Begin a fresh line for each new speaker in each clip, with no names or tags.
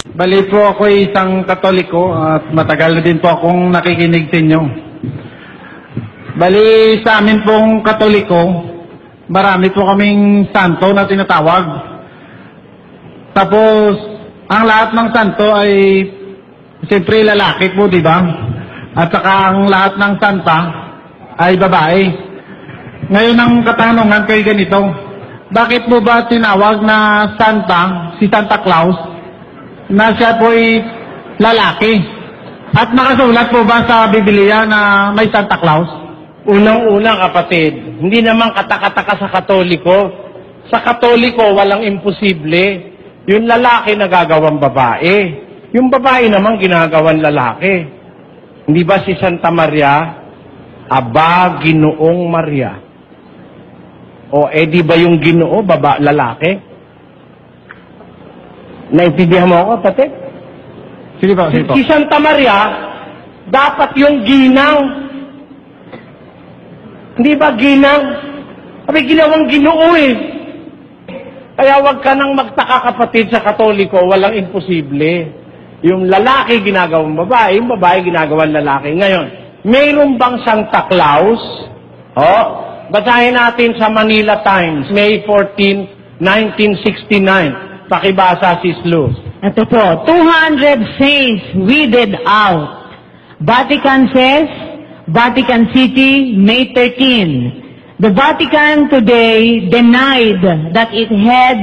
Bali po ako isang Katoliko at matagal na din po akong nakikinig sa inyo. Bali sa amin pong Katoliko, marami po kaming santo na tinatawag. Tapos, ang lahat ng santo ay siyempre lalaki po, di ba? At saka ang lahat ng santa ay babae. Ngayon ang katanungan kay ganito, bakit po ba tinawag na santa, si Santa Claus, na siya po ay lalaki? At nakasulat po ba sa Biblia na may Santa Claus?
Unang-una kapatid, hindi naman katakataka sa Katoliko. Sa Katoliko, walang imposible. Yung lalaki nagagawang babae. Yung babae naman ginagawang lalaki. Hindi ba si Santa Maria? Aba, Ginoong Maria. O, di ba yung Ginoo, lalaki? Naintindihan mo ako, kapatid?
Sige po, sige po.
Si Santa Maria, dapat yung ginang. Hindi ba ginang? Sabi, ginawang Ginoo eh. Kaya wag ka nang magtaka kapatid sa Katoliko, walang imposible. Yung lalaki ginagawang babae, yung babae ginagawang lalaki. Ngayon, mayroon bang Santa Claus? Basahin natin sa Manila Times, May 14, 1969. Pakibasa si Luz.
Ito po, 200 saints weeded out. Vatican says, Vatican City, May 13. The Vatican today denied that it had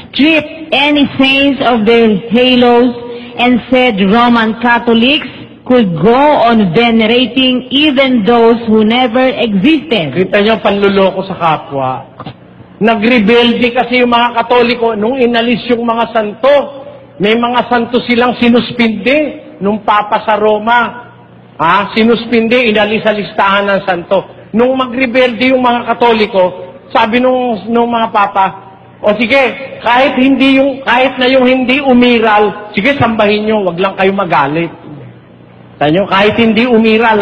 stripped any saints of their halos and said Roman Catholics could go on venerating even those who never existed.
Kita niyo panluloko sa kapwa. Nagrebelde kasi yung mga Katoliko nung inalis yung mga santo. May mga santo silang sinuspinde nung Papa sa Roma. Sinuspinde, inalis sa listahan ng santo. Nung magrebelde yung mga Katoliko, sabi nung mga Papa, o sige, kahit na yung hindi umiral, sige sambahin nyo, wag lang kayo magalit. Tanyo, kahit hindi umiral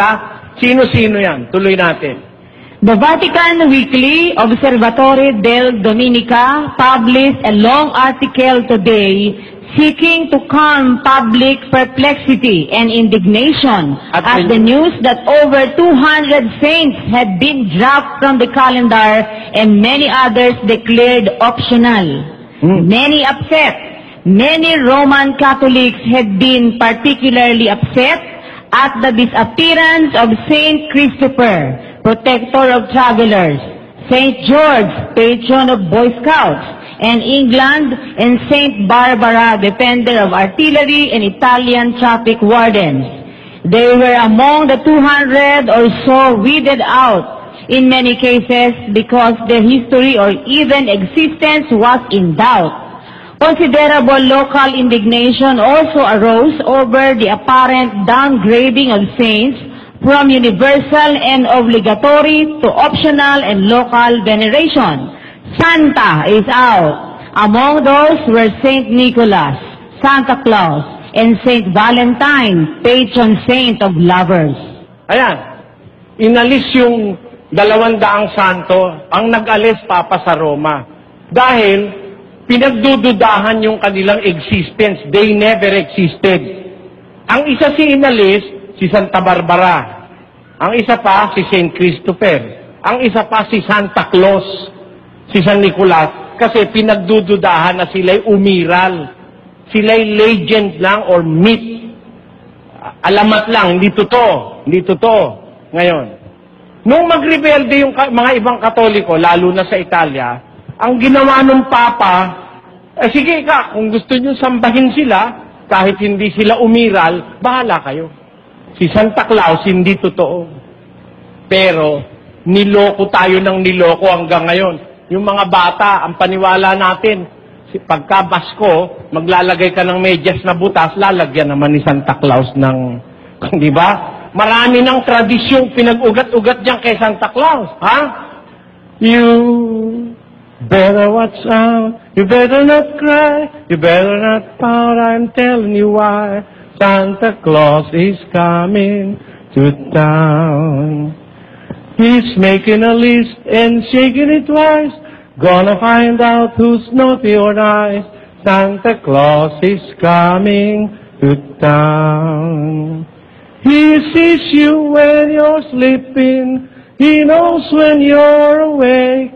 sino-sino yan? Tuloy natin.
The Vatican Weekly Observatory del Dominica published a long article today seeking to calm public perplexity and indignation at the news that over 200 saints had been dropped from the calendar and many others declared optional. Many upset. Many Roman Catholics had been particularly upset at the disappearance of Saint Christopher, protector of travelers, Saint George, patron of Boy Scouts, and England, and Saint Barbara, defender of artillery and Italian traffic wardens. They were among the 200 or so weeded out, in many cases because their history or even existence was in doubt. Considerable local indignation also arose over the apparent downgrading of saints from universal and obligatory to optional and local veneration. Santa is out. Among those were Saint Nicholas, Santa Claus, and Saint Valentine, patron saint of lovers.
Ayan, inalis yung 200 santo, ang nag-alis Papa sa Roma. Dahil pinagdududahan yung kanilang existence. They never existed. Ang isa si inalis, si Santa Barbara. Ang isa pa, si Saint Christopher. Ang isa pa, si Santa Claus, si San Nicolas. Kasi pinagdududahan na sila'y umiral. Sila'y legend lang or myth. Alamat lang, hindi totoo. Hindi totoo. Ngayon, nung magrebelde yung mga ibang Katoliko, lalo na sa Italia, ang ginawa ng Papa, sige ka, kung gusto nyo sambahin sila, kahit hindi sila umiral, bahala kayo. Si Santa Claus, hindi totoo. Pero, niloko tayo ng niloko hanggang ngayon. Yung mga bata, ang paniwala natin, pagka Basko, maglalagay ka ng medyas na butas, lalagyan naman ni Santa Claus ng, di ba? Marami ng tradisyong pinag-ugat-ugat dyan kay Santa Claus. You better watch out, you better not cry, you better not pout, I'm telling you why. Santa Claus is coming to town. He's making a list and shaking it twice, gonna find out who's naughty or nice. Santa Claus is coming to town. He sees you when you're sleeping. He knows when you're awake.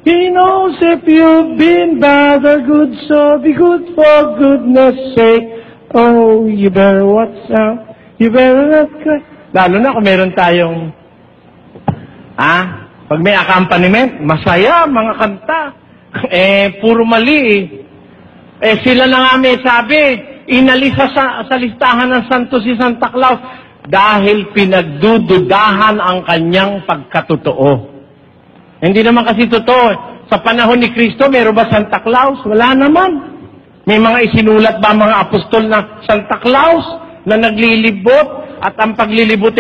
He knows if you've been bad or good, so be good for goodness sake. Oh, you better watch out. You better not cry. Lalo na kung meron tayong, pag may accompaniment, masaya, mga kanta. Puro mali sila na nga may sabi, inalisa sa listahan ng santo si Santa Claus dahil pinagdududahan ang kanyang pagkatotoo. Hindi naman kasi totoo. Sa panahon ni Kristo, meron ba Santa Claus? Wala naman. May mga isinulat ba mga apostol na Santa Claus na naglilibot at ang paglilibot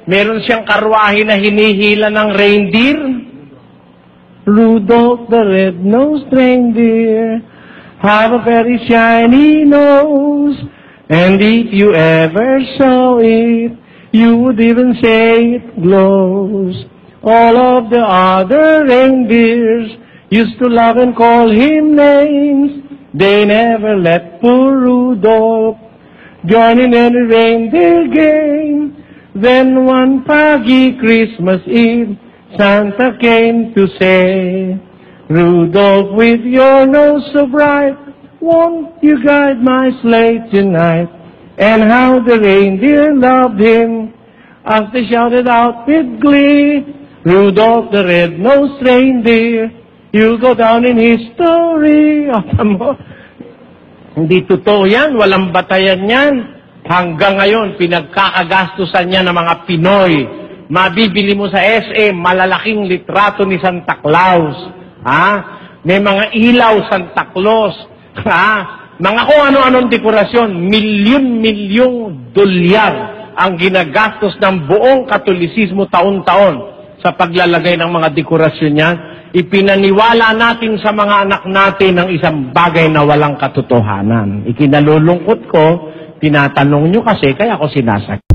meron siyang karwahe na hinihila ng reindeer? Rudolph the red-nosed reindeer have a very shiny nose, and if you ever saw it, you would even say it glows. All of the other reindeers used to love and call him names. They never let poor Rudolph join in any reindeer game. Then one foggy Christmas Eve, Santa came to say, Rudolph, with your nose so bright, won't you guide my sleigh tonight? And how the reindeer loved him as they shouted out with glee, Rudolph the red-nosed reindeer, you'll go down in history. Hindi totoo yan, walang batayan yan. Hanggang ngayon, pinagkakagastusan niya ng mga Pinoy. Mabibili mo sa SM, malalaking litrato ni Santa Claus. May mga ilaw Santa Claus. Mga kung ano-anong dekorasyon, milyon-milyong dolyar ang ginagastos ng buong Katolisismo taon-taon sa paglalagay ng mga dekorasyon niyan. Ipinaniwala natin sa mga anak natin ng isang bagay na walang katotohanan. Ikinalulungkot ko, tinatanong nyo kasi, kaya ako sinasakit.